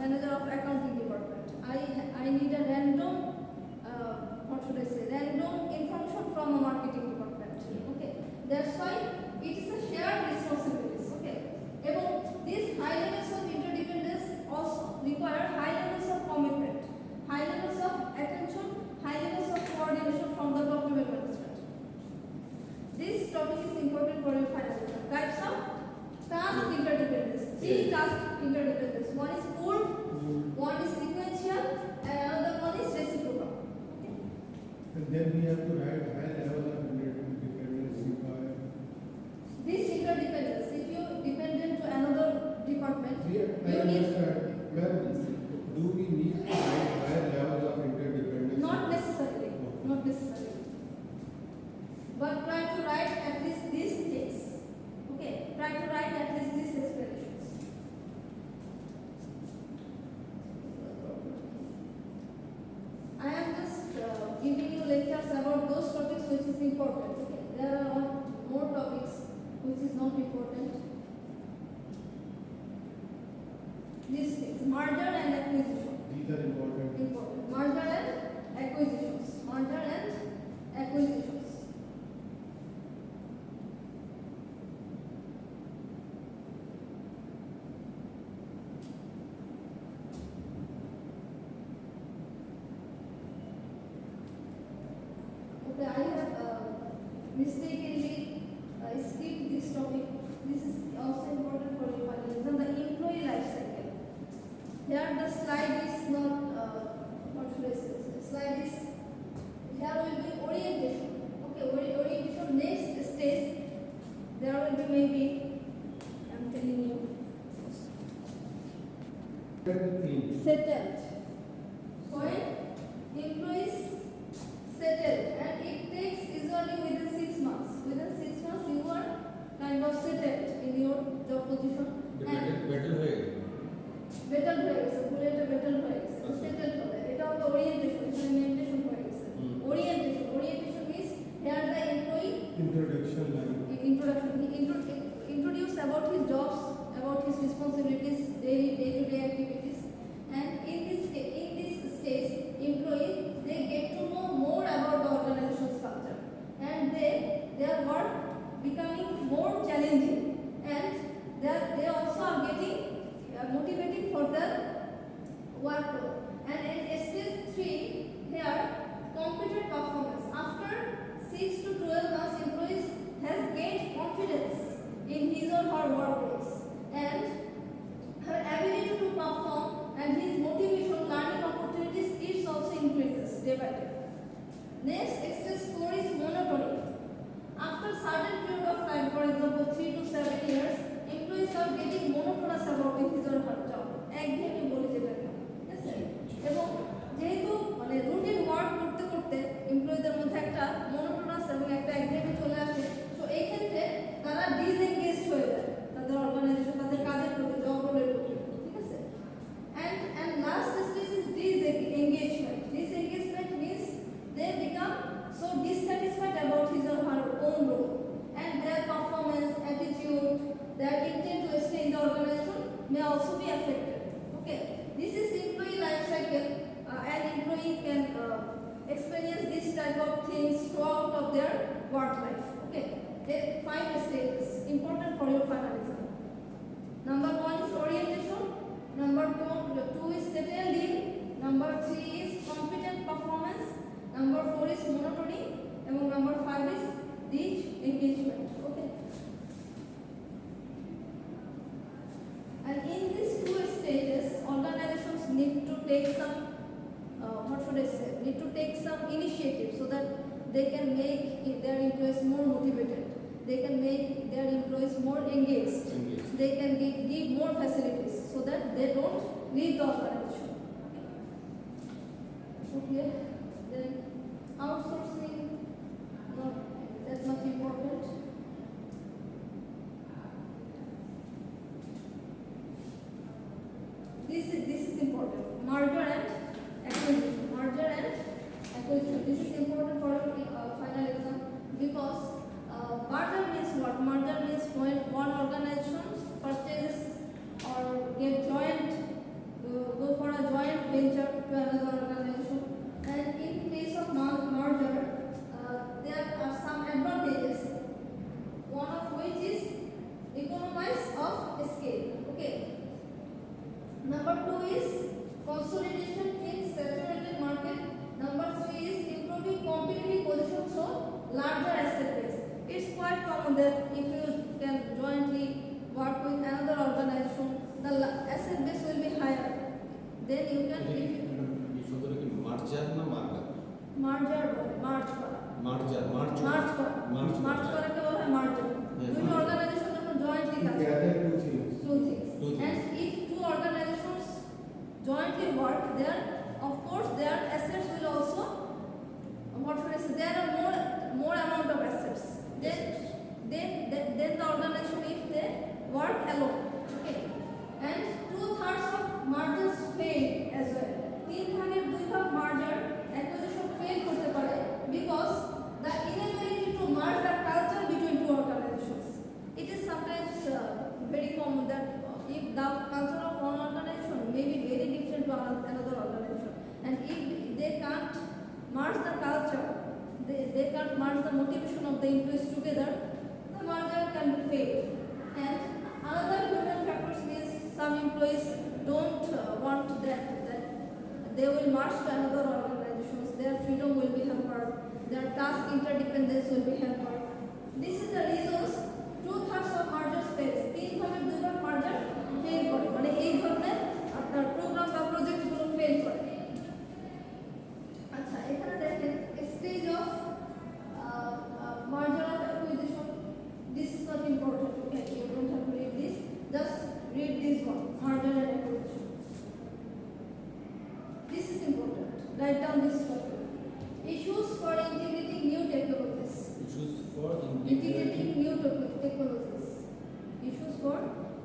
manager of accounting department. I need a random, what should I say, random information from a marketing department. Okay, that's why it is a shared responsibilities. Okay, and these high levels of interdependence also require high levels of commitment, high levels of attention, high levels of coordination from the document management. This topic is important for your final exam. Types of task interdependence. Three task interdependence. One is pooled, one is sequential, and another one is reciprocal. And then we have to write high level of interdependence required. This interdependence, if you dependent to another department, I understand. Do we need to write high levels of interdependence? Not necessarily. Not necessarily. But try to write at least these things. Okay, try to write at least these explanations. I am just giving you lectures about those topics which is important. Okay, there are more topics which is not important. These things, merger and acquisition. These are important. Important. Merger and acquisitions. Merger and acquisitions. Okay, I have mistakenly skipped this topic. This is also important for your final exam. The employee life cycle. Here the slide is not, what should I say? The slide is, here will be orientation. Okay, orientation next stage. There will be maybe, I am telling you, settled. So when employees settled, and it takes usually within 6 months. Within 6 months you are kind of settled in your job position. Better way. বেতন হয়ে গেছে, পুরোটা বেতন হয়ে গেছে, settle হবে। এটা হলো ওরিয়েন্টেশন, ইমপ্লিমেন্টেশন হয়ে গেছে। Orientation means here the employee Introduction line. Introduce about his jobs, about his responsibilities, day-to-day activities, and in this stage, employee they get to know more about the organization structure, and their work becoming more challenging, and they also are getting motivating for the workload. And in stage 3, here competent performance. After 6 to 12 months, employees has gained confidence in his or her work roles, and her ability to perform and his motivation, learning opportunities is also increases day by day. Next, stage 4 is monotony. After certain period of time, for example 3 to 7 years, employees are getting monotonous about his or her job. একঘেয়েমি বলে যেটাকে, ঠিক আছে? এবং যেহেতু মানে routine work করতে করতে এমপ্লয়ীদের মধ্যে একটা মোনোটোনাস এবং একটা একঘেয়েমি চলে আসে, তো এই ক্ষেত্রে তারা ডিসএঙ্গেজ হয়ে যায় তাদের অর্গানাইজেশন, তাদের কাজের প্রতি, জব রোলের প্রতি, ঠিক আছে? And last stage is disengagement. Disengagement means they become so dissatisfied about his or her own role, and their performance, attitude, their intent to stay in the organization may also be affected. Okay, this is employee life cycle. An employee can experience this type of things throughout of their work life. Okay, there are 5 stages important for your final exam. Number 1 is orientation. Number 2 is settled in. Number 3 is competent performance. Number 4 is monotony. And number 5 is disengagement. Okay. And in these 2 stages, organizations need to take some, need to take some initiative so that they can make their employees more motivated. They can make their employees more engaged. They can give more facilities so that they don't leave the organization. Okay. Then outsourcing, not that much important. This is important. Merger and acquisition. Merger and acquisition. This is important for your final exam because merger means what? Merger means when one organization purchases or get joined, go consolidation in saturated market. Number 3 is improving competitive position through larger asset base. It's quite common that if you can jointly work with another organization, the asset base will be higher. Then you can মার্জার না marker merger বলে, merge করা। মার্জার merge করাকে বলা হয় merger। দুটো organization যখন jointly কাজ করে, Gather two things. two things. Two things. And if two organizations jointly work, there of course their assets will also, what should I say, there are more amount of assets. Then the organization, if they work alone, okay. And 2/3 of mergers fail as well. 3/2 merger acquisition fail করতে পারে because the inability to merge the culture between two organizations. It is sometimes very common that if the culture of one organization may be very different to another organization, and if they can't merge the culture, they can't merge the motivation of the employees together, the merger can fail. And another human factors is some employees don't want that they will merge to another organizations. Their freedom will be hampered. Their task interdependence will be hampered. This is the reasons 2/3 of mergers fails. 3/2 merger fail করে, মানে এই ধরনের আপনার programme বা project গুলো fail করে। আচ্ছা, এখানে দেখেন stage of merger of acquisition. This is not important. Okay, you don't have to read this. Just read this one, merger and acquisition. This is important. Write down this topic. Issues for integrating new technologies. issues for Integrating new technologies. Issues for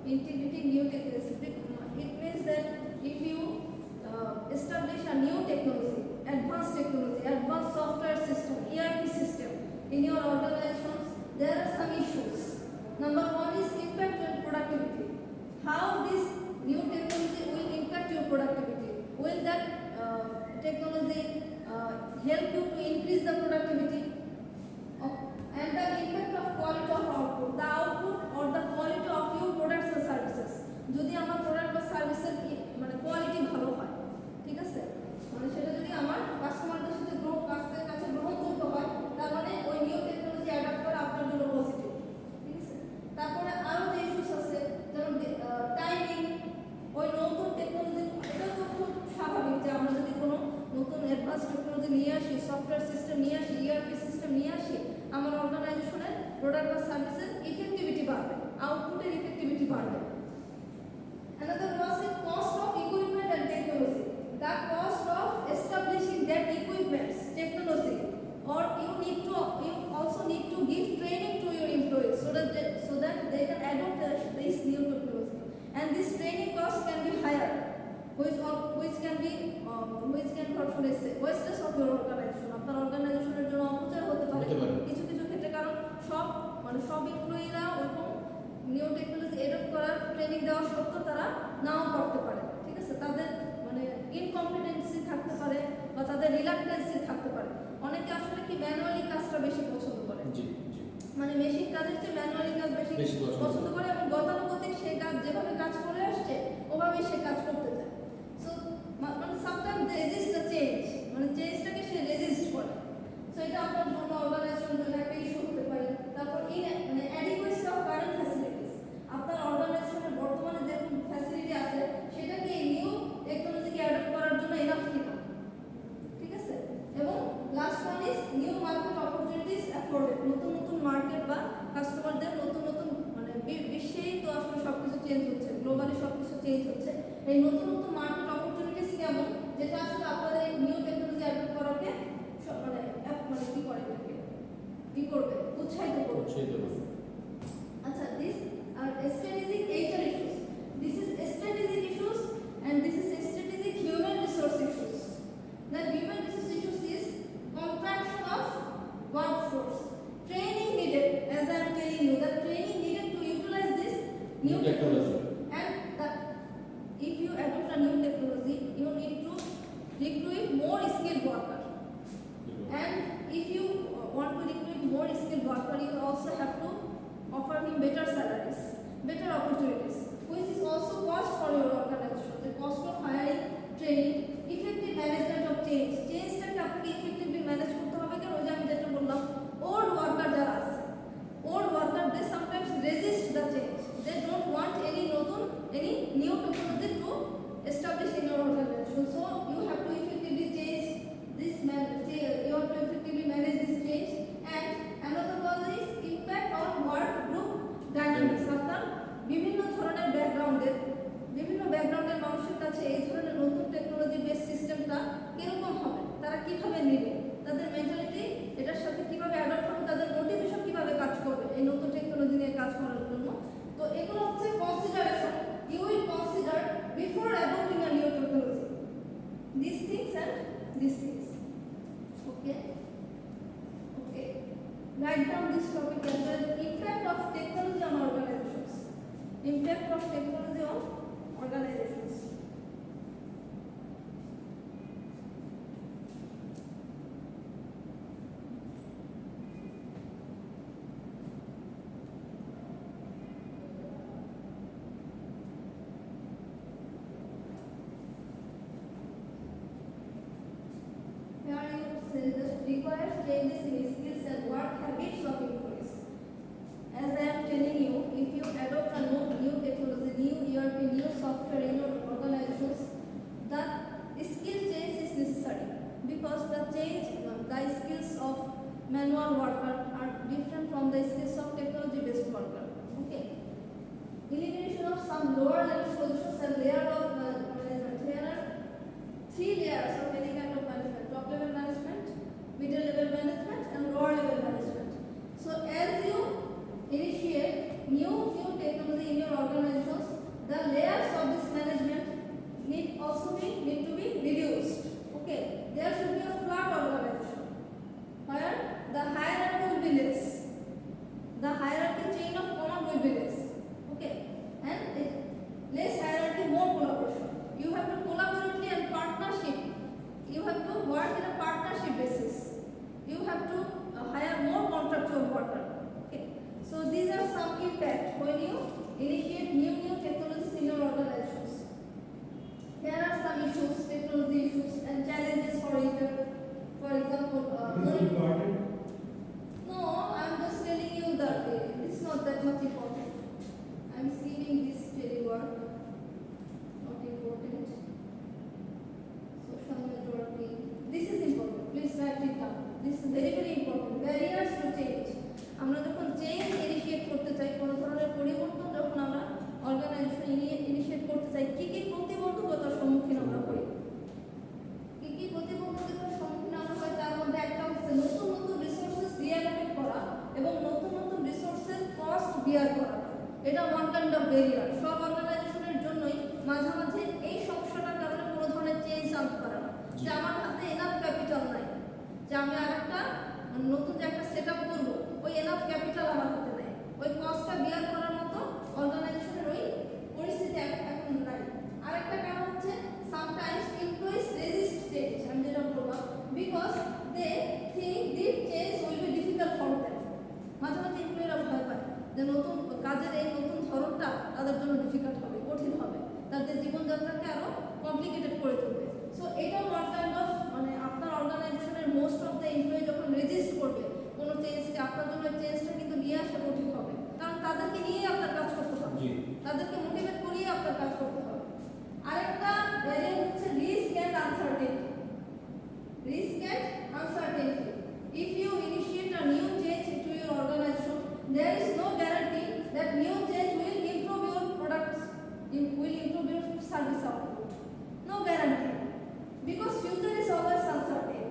integrating new technologies. It means that if you establish a new technology, advanced software system, ERP system in your organizations, there are some issues. Number 1 is impact on productivity. How this new technology will impact your productivity? Will that technology help you to increase the productivity? And the impact of quality of output. The output or the quality of your products and services. যদি আমার product বা সার্ভিসের মানে quality ভালো হয়, ঠিক আছে, মানে সেটা যদি আমার কাস্টমারদের সাথে কাছে গ্রহণযোগ্য হয়, তার মানে ওই নিউ টেকনোলজি অ্যাডাপ্ট করা আপনার জন্য পজিটিভ, ঠিক আছে। তারপরে আরো যে ইস্যুস আছে, যেমন টাইমিং, ওই নতুন টেকনোলজি, এটা তো খুব স্বাভাবিক যে আমরা যদি কোনো নতুন অ্যাডভান্স টেকনোলজি নিয়ে আসি, সফটওয়্যার সিস্টেম নিয়ে আসি, ইআরপি সিস্টেম নিয়ে আসি, আমার অর্গানাইজেশনের প্রোডাক্ট বা সার্ভিসের ইফেক্টিভিটি বাড়বে, আউটপুটের ইফেক্টিভিটি বাড়বে। Another was the cost of equipment and technology. The cost of establishing that equipment, technology, or you also need to give training to your employees so that they can adopt this new technology. And this training cost can be higher, which can wastage of your organization. আপনার অর্গানাইজেশনের জন্য অপচয় হতে পারে কিছু ক্ষেত্রে, কারণ সব এমপ্লয়িরা ওরকম নিউ টেকনোলজি এডপ্ট করার ট্রেনিং দেওয়া সত্ত্বেও তারা নাও করতে পারে, ঠিক আছে, তাদের মানে ইনকম্পিটেন্সি থাকতে পারে বা তাদের রিলাক্টেন্সি থাকতে পারে। অনেকে আসলে কি ম্যানুয়ালি কাজটা বেশি পছন্দ করে, মানে মেশিন কাজের চেয়ে ম্যানুয়ালি কাজ বেশি পছন্দ করে, এবং গতানুগতিক সেই কাজ যেভাবে কাজ করে আসছে ওভাবেই সে কাজ করতে চায়। সো মানে sometimes they resist the change, মানে চেঞ্জটাকে সে রেজিস্ট করে। সো এটা আপনার জন্য অর্গানাইজেশনের জন্য একটা ইস্যু হতে পারে। তারপর মানে অ্যাডিকুয়েসি অফ কারেন্ট ফ্যাসিলিটিস, আপনার অর্গানাইজেশনের বর্তমানে যে ফ্যাসিলিটি আছে সেটা কি নিউ টেকনোলজিকে অ্যাডপ্ট করার জন্য এনাফ কিনা, ঠিক আছে। এবং last one is new market opportunities afforded. নতুন মার্কেট বা কাস্টমারদের নতুন মানে বিশ্বেই তো আসলে সবকিছু চেঞ্জ হচ্ছে, গ্লোবালি সবকিছু চেঞ্জ হচ্ছে। এই নতুন মার্কেট অপরচুনিটিস কেমন, যেটা আসলে আপনাদের এই নিউ টেকনোলজি অ্যাডপ্ট করাকে মানে কি করবে, উৎসাহিত করবে। আচ্ছা, this are strategic HR issues. This is strategic issues and this is strategic human resource issues. The human resource issues is contraction of workforce, training needed, as I am telling you, the training needed to utilize this new technology. And if you adopt a new technology, you need to recruit more skilled worker. And if you want to recruit more skilled worker, you also have to offer him better salaries, better write down this topic as well. Impact of technology on organizations. Impact of technology on organizations. Requires changes in skills and work habits of employees. As I am telling you, if you adopt a new technology, new ERP, new software in your organizations, the skill change is necessary because the skills of manual worker are different from the skills of technology-based worker. Okay. Elimination of some lower level positions and layer of management. There are 3 layers of any kind of management: top level management, middle level management, and lower level management. So as you initiate new technology in your organizations, the layers of this management need to be reduced. Okay, there should be a flat organization where the hierarchy will be less. The hierarchy chain of command will be less. Okay, and less hierarchy, more collaboration. You have to collaboratively and partnership. You have to work in a partnership basis. You have to hire more contractual worker. Okay. So these are some impact when you initiate new technologies in your organizations. There are some issues, technology issues and challenges for it. For example, It is important. no, I am just telling you that it's not that much important. I am skipping this telework. Not important. Social networking. This is important. Please write it down. This is very important. Barriers to change. আমরা যখন change initiate করতে চাই, কোনো ধরনের পরিবর্তন যখন আমরা organisation initiate করতে চাই, কি প্রতিবন্ধকতার সম্মুখীন আমরা হই, কি প্রতিবন্ধকতার সম্মুখীন আমরা হই, তার মধ্যে একটা হচ্ছে নতুন রিসোর্সেস রিঅ্যালোকেট করা এবং নতুন রিসোর্সের কস্ট বিয়ার করা। এটা ওয়ান কাইন্ড অফ ব্যারিয়ার। সব অর্গানাইজেশনের জন্যই মাঝে এই সমস্যাটার কারণে কোনো ধরনের চেঞ্জ আনতে পারে না, যে আমার হাতে এনাফ ক্যাপিটাল নাই, যে আমি আরেকটা নতুন যে একটা সেটআপ করব, ওই এনাফ ক্যাপিটাল আমার হাতে নাই, ওই কস্টটা বিয়ার করার মতো অর্গানাইজেশনের ওই পরিস্থিতি এখন নাই। আরেকটা কারণ হচ্ছে সামটাইমস এমপ্লয়িজ রেজিস্ট চেঞ্জ। আমি যেটা বললাম, because they think this change will be difficult for them. মাঝে এমপ্লয়িরা ভয় পায় যে নতুন কাজের এই নতুন ধরনটা তাদের জন্য ডিফিকাল্ট হবে, কঠিন হবে, তাদের জীবনযাত্রাকে আরো কমপ্লিকেটেড করে তুলবে। সো এটাও ওয়ান কাইন্ড অফ আপনার অর্গানাইজেশনের মোস্ট অফ দ্য এমপ্লয়ি যখন রেজিস্ট করবে কোনো চেঞ্জকে, আপনার জন্য চেঞ্জটা কিন্তু নিয়ে আসা কঠিন হবে, কারণ তাদেরকে নিয়ে আপনার কাজ করতে হবে, তাদেরকে মোটিভেট করিয়ে আপনার কাজ করতে হবে। আরেকটা ব্যারিয়ার হচ্ছে risk and uncertainty. Risk and uncertainty. If you initiate a new change into your organization, there is no guarantee that new change will improve your products, will improve your service output. No guarantee, because future is always uncertain.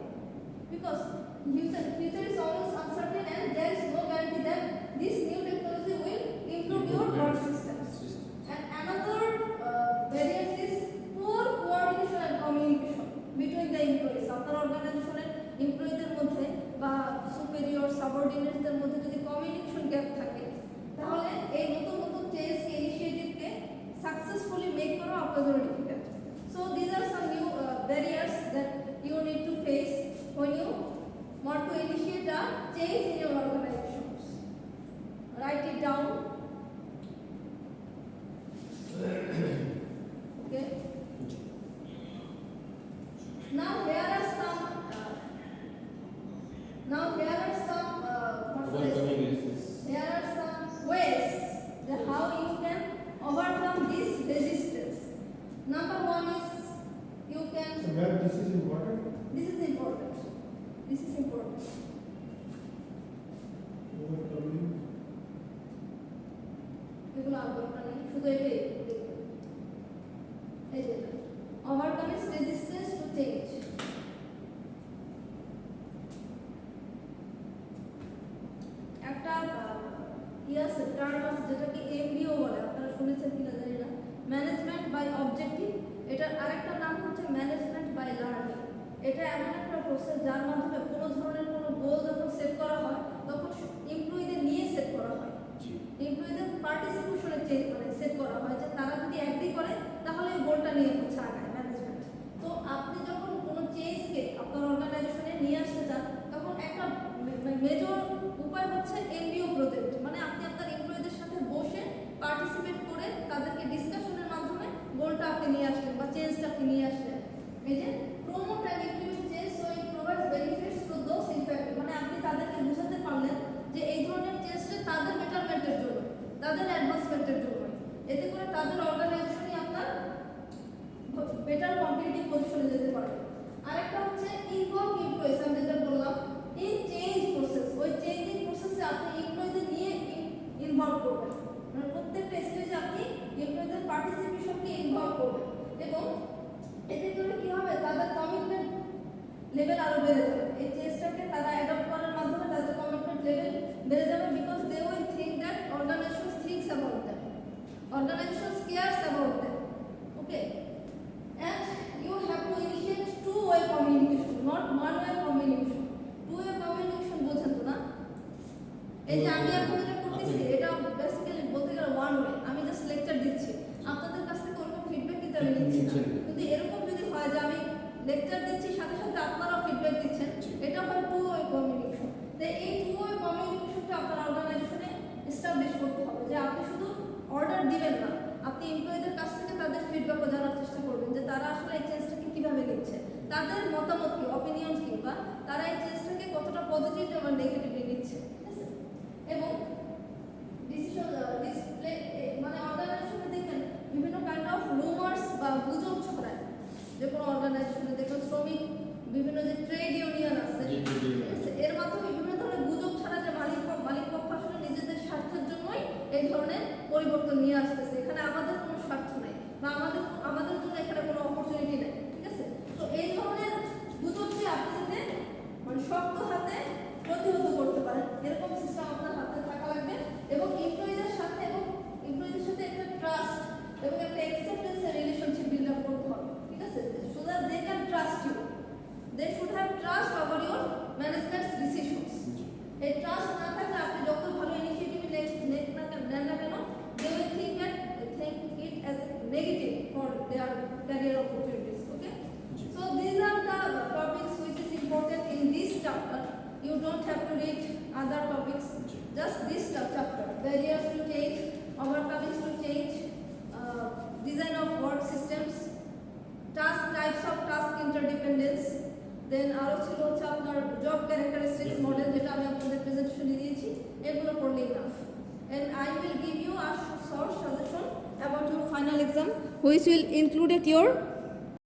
Because future is always uncertain, and there is no guarantee that this new technology will improve your work systems. And another barrier is poor coordination and communication between the employees. আপনার অর্গানাইজেশনের এমপ্লয়ীদের মধ্যে বা superior সাবঅর্ডিনেটসদের মধ্যে যদি communication gap থাকে, তাহলে এই নতুন চেঞ্জ ইনিশিয়েটিভকে সাকসেসফুলি মেক করা আপনার জন্য difficult. So this are some new barriers that you need to face when you want to initiate a change in your organizations. Write it down. Okay. Now here are some ways that how you can overcome this resistance. Number one is you can. So ma'am, this is important. This is important. This is important. Overcoming. এগুলো আলোচনা নেই, শুধু এটাই এই যে overcome is resistance to change. একটা আছে term আছে যেটাকে এমবিও বলে, আপনারা শুনেছেন কিনা জানি না, ম্যানেজমেন্ট বাই অবজেক্টিভ। এটার আরেকটা নাম হচ্ছে ম্যানেজমেন্ট বাই লার্নিং। এটা এমন একটা প্রসেস যার মাধ্যমে কোনো ধরনের কোনো গোল যখন সেট করা হয়, তখন এমপ্লয়ীদের নিয়ে সেট করা হয়। এমপ্লয়ীদের পার্টিসিপেশনে মানে সেট করা হয় যে তারা যদি অ্যাগ্রি করে তাহলে এই গোলটা নিয়ে হচ্ছে আগায় ম্যানেজমেন্ট। তো আপনি যখন কোনো চেঞ্জকে আপনার অর্গানাইজেশনে নিয়ে আসতে চান তখন একটা মেজর উপায় হচ্ছে এমবিও প্রজেক্ট, মানে আপনি আপনার এমপ্লয়ীদের সাথে বসে পার্টিসিপেট করে তাদেরকে ডিসকাশনের মাধ্যমে গোলটা আপনি নিয়ে আসলেন বা চেঞ্জটা আপনি নিয়ে আসলেন। এই যে promote and implement change so it provides benefits to those infected, মানে আপনি তাদেরকে বোঝাতে পারলেন যে এই ধরনের চেঞ্জটা তাদের বেটারমেন্টের জন্য, তাদের অ্যাডভান্সমেন্টের জন্য, এতে করে তাদের অর্গানাইজেশনই আপনার বেটার কম্পিটিটিভ পজিশনে যেতে পারে। আরেকটা হচ্ছে ইনভলভ এমপ্লয়িজ, আমি যেটা বললাম এই চেঞ্জ প্রসেস, ওই চেঞ্জিং প্রসেসে আপনি এমপ্লয়ীদের নিয়ে ইনভলভ করবেন, মানে প্রত্যেকটা স্টেজে আপনি এমপ্লয়ীদের পার্টিসিপেশনকে ইনভলভ করবেন এবং এতে করে কি হবে তাদের কমিটমেন্ট লেভেল আরো বেড়ে যাবে। এই চেঞ্জটাকে তারা অ্যাডপ্ট করার মাধ্যমে তাদের কমিটমেন্ট লেভেল বেড়ে যাবে, because they will think that organisation thinks about them, organisation cares about them. Okay, and you have to initiate two-way communication, not one-way communication. Two-way communication বোঝেন তো না? এই যে আমি এখন যেটা করতেছি এটা বেসিক্যালি বলতে গেলে ওয়ান ওয়ে, আমি জাস্ট লেকচার দিচ্ছি, আপনাদের কাছ থেকে ওরকম ফিডব্যাক দিতে আমি নিচ্ছি না। কিন্তু এরকম যদি হয় যে আমি লেকচার দিচ্ছি সাথে সাথে আপনারাও ফিডব্যাক দিচ্ছেন, এটা হয় টু-ওয়ে কমিউনিকেশন। তাই এই টু-ওয়ে কমিউনিকেশনটা আপনার অর্গানাইজেশনে এস্টাবলিশ করতে হবে যে আপনি শুধু অর্ডার দিবেন না, আপনি এমপ্লয়ীদের কাছ থেকে তাদের ফিডব্যাকও জানার চেষ্টা করবেন যে তারা আসলে এই চেঞ্জটাকে কীভাবে নিচ্ছে, তাদের মতামত কি, অপিনিয়ন কি, বা তারা এই চেঞ্জটাকে কতটা পজিটিভ বা নেগেটিভলি নিচ্ছে, ঠিক আছে? এবং ডিসিশন ডিসপ্লে, মানে অর্গানাইজেশনে দেখেন বিভিন্ন কাইন্ড অফ রুমার্স বা গুজব ছড়ায়, যে কোনো অর্গানাইজেশনে দেখবেন শ্রমিক বিভিন্ন যে ট্রেড ইউনিয়ন আছে, এর মাধ্যমে বিভিন্ন ধরনের গুজব ছাড়া যে মালিক পক্ষ আসলে নিজেদের স্বার্থের জন্যই এই ধরনের পরিবর্তন নিয়ে আসতেছে, এখানে আমাদের কোনো স্বার্থ নেই বা আমাদের জন্য এখানে কোনো অপরচুনিটি নেই, ঠিক আছে? তো এই ধরনের গুজবকে আপনি যাতে মানে শক্ত হাতে প্রতিহত করতে পারেন এরকম সিস্টেম আপনার হাতে থাকা লাগবে এবং এমপ্লয়ীদের সাথে একটা ট্রাস্ট এবং একটা অ্যাকসেপ্টেন্সের রিলেশনশিপ বিল্ড আপ করতে হবে, ঠিক আছে? So that they can trust you, they should have trust over your managements decisions. এই ট্রাস্ট না থাকলে আপনি যত ভালো ইনিশিয়েটিভ নেন না কেন, they will think it as negative for their career opportunities. Okay, so these are the topics which is important in this chapter. You don't have to read other topics, just this chapter. Barriers will change, overcomings will change, design of work systems, types of task interdependence, then আরো ছিল হচ্ছে আপনার job characteristics model, যেটা আমি আপনাদের প্রেজেন্টেশনে দিয়েছি, এগুলো পড়লে enough. And I will give you a short suggestion about your final exam, which will include your